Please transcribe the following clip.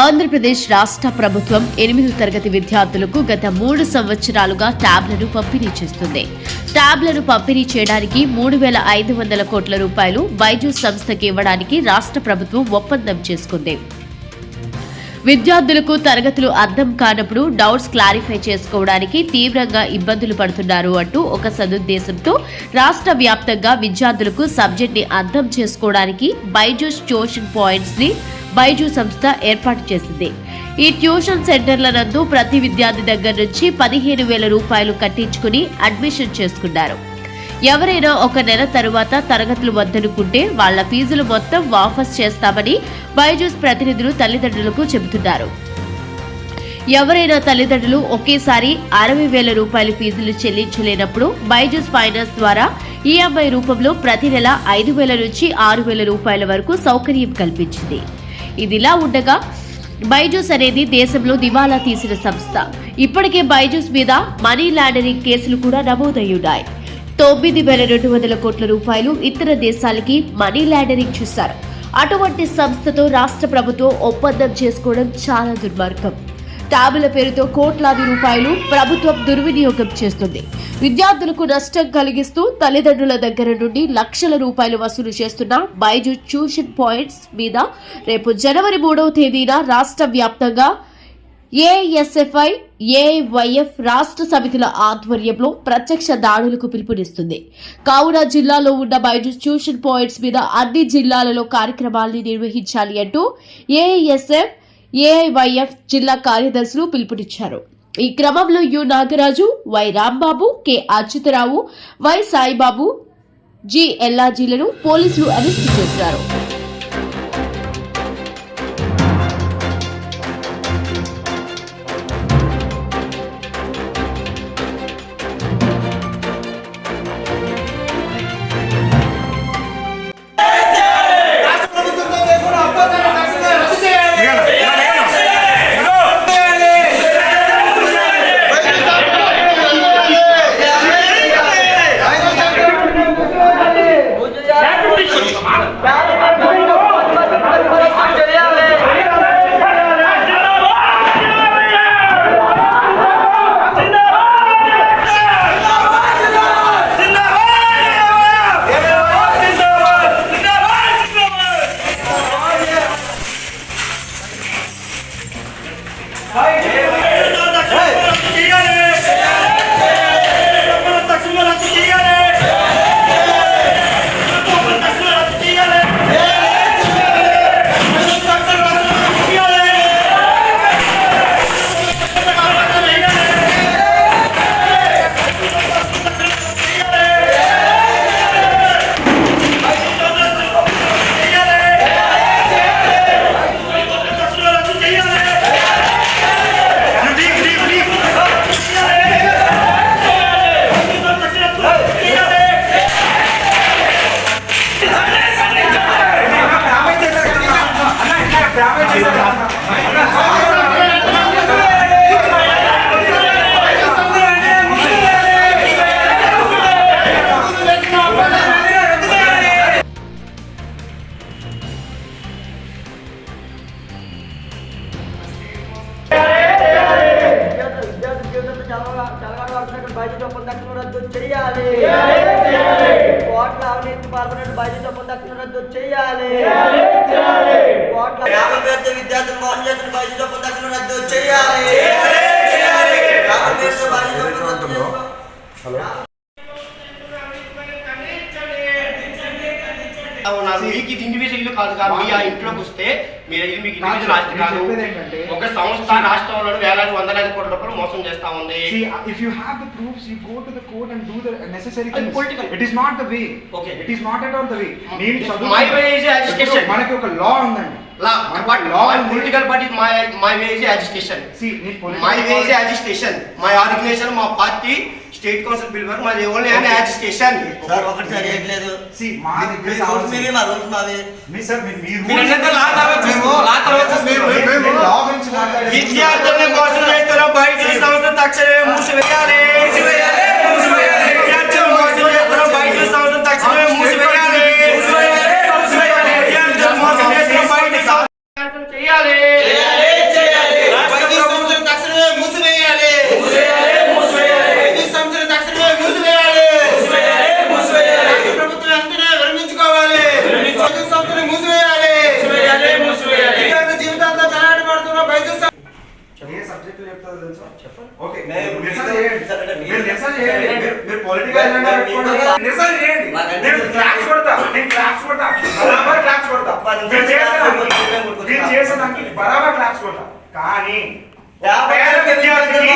ఆంధ్రప్రదేశ్ రాష్ట్ర ప్రభుత్వం 8వ తరగతి విద్యార్థులకు గత 3 సంవత్సరాలుగా ట్యాబ్లను పంపిణీ చేస్తుంది. ట్యాబ్లను పంపిణీ చేయడానికి 3,500 కోట్ల రూపాయలు బైజూస్ సంస్థకి ఇవ్వడానికి రాష్ట్ర ప్రభుత్వం ఒప్పందం చేసుకుంది. విద్యార్థులకు తరగతులు అర్థం కానప్పుడు డౌట్స్ క్లారిఫై చేసుకోవడానికి తీవ్రంగా ఇబ్బందులు పడుతున్నారు అంటూ ఒక సదుద్దేశంతో రాష్ట్ర వ్యాప్తంగా విద్యార్థులకు సబ్జెక్ట్ ని అర్థం చేసుకోవడానికి బైజూస్ ట్యూషన్ పాయింట్స్ ని బైజూస్ సంస్థ ఏర్పాటు చేసింది. ఈ ట్యూషన్ సెంటర్ల నందు ప్రతి విద్యార్థి దగ్గర నుంచి 15,000 రూపాయలు కట్టించుకుని అడ్మిషన్ చేసుకున్నారు. ఎవరైనా ఒక నెల తరువాత తరగతులు వద్దనుకుంటే వాళ్ల ఫీజులు మొత్తం వాపస్ చేస్తామని బైజూస్ ప్రతినిధులు తల్లిదండ్రులకు చెబుతున్నారు. ఎవరైనా తల్లిదండ్రులు ఒకేసారి 60,000 రూపాయల ఫీజులు చెల్లించలేనప్పుడు బైజూస్ ఫైనాన్స్ ద్వారా ఈఎంఐ రూపంలో ప్రతి నెల 5,000 నుంచి 6,000 రూపాయల వరకు సౌకర్యం కల్పించింది. ఇదిలా ఉండగా బైజూస్ అనేది దేశంలో దివాలా తీసిన సంస్థ. ఇప్పటికే బైజూస్ మీద మనీ లాండరింగ్ కేసులు కూడా నమోదయ్యున్నాయి. 9,200 కోట్ల రూపాయలు ఇతర దేశాలకి మనీ లాండరింగ్ చేశారు. అటువంటి సంస్థతో రాష్ట్ర ప్రభుత్వం ఒప్పందం చేసుకోవడం చాలా దుర్మార్గం. ట్యాబుల పేరుతో కోట్లాది రూపాయలు ప్రభుత్వం దుర్వినియోగం చేస్తుంది. విద్యార్థులకు నష్టం కలిగిస్తూ తల్లిదండ్రుల దగ్గర నుండి లక్షల రూపాయలు వసూలు చేస్తున్న బైజూస్ ట్యూషన్ పాయింట్స్ మీద రేపు జనవరి 3వ తేదీన రాష్ట్ర వ్యాప్తంగా ఏఎస్ఎఫ్ఐ, ఏఐవైఎఫ్ రాష్ట్ర సమితుల ఆధ్వర్యంలో ప్రత్యక్ష దాడులకు పిలుపునిస్తుంది. కావున జిల్లాలో ఉన్న బైజూస్ ట్యూషన్ పాయింట్స్ మీద అన్ని జిల్లాలలో కార్యక్రమాల్ని నిర్వహించాలి అంటూ ఏఎస్ఎఫ్, ఏఐవైఎఫ్ జిల్లా కార్యదర్శులు పిలుపునిచ్చారు. ఈ క్రమంలో U Nagaraju, Y Rambabu, K Achyutarao, Y Saibaba, G ఎల్లాజీలను పోలీసులు అరెస్టు చేశారు. బైజూస్ ఒప్పందం రద్దు చేయాలి. కోట్ల అవినీతి పాల్పడినట్టు బైజూస్ ఒప్పందం రద్దు చేయాలి. కోట్ల విద్యార్థులు మోసం చేస్తున్న బైజూస్ ఒప్పందం రద్దు చేయాలి. మీకు ఇది ఇండివిజువల్ ఇల్లు కాదు కాదు, మీ ఆ ఇంట్లోకి వస్తే మీరు ఇది మీకు ఇండివిజువల్ ఆస్తి కాదు. ఒక సంస్థ రాష్ట్రంలో వేలాది వందలాది కోట్ల రూపాయలు మోసం చేస్తా ఉంది. If you have the proofs, you go to the court and do the necessary things. It is not the way. Okay. It is not at all the way. My way is education. మనకి ఒక లా ఉందండి. Political party, my way is agitation. See, my way is agitation. My organization, my party, state council bill, my only an agitation. Sir, ఒకటి సరియట్లేదు. See, మా rules మీవి, మా rules మావి. మీ sir మీరు ఎంత లా తర్వాత విద్యార్థుల్ని మోసం చేస్తున్న బైజూస్ సంస్థ తక్షణమే మూసివేయాలి. విద్యార్థులు మోసం చేస్తున్న బైజూస్ సంస్థ తక్షణమే మూసివేయాలి. విద్యార్థులు మోసం చేస్తున్న బైజూస్ సంస్థ చేయాలి. ఎట్లా చెప్తారో తెలుసా? చెప్పండి. ఓకే, నేను నిరసన చేయండి. సరే, మీరు నిరసన చేయండి. మీరు పొలిటికల్ ఎజెండా పెట్టుకోండి. నిరసన చేయండి. నేను క్లాప్స్ కొడతా. బరాబర్ క్లాప్స్ కొడతా. మీరు చేసేదానికి బరాబర్ క్లాప్స్ కొడతా. కానీ ఒక పేద విద్యార్థికి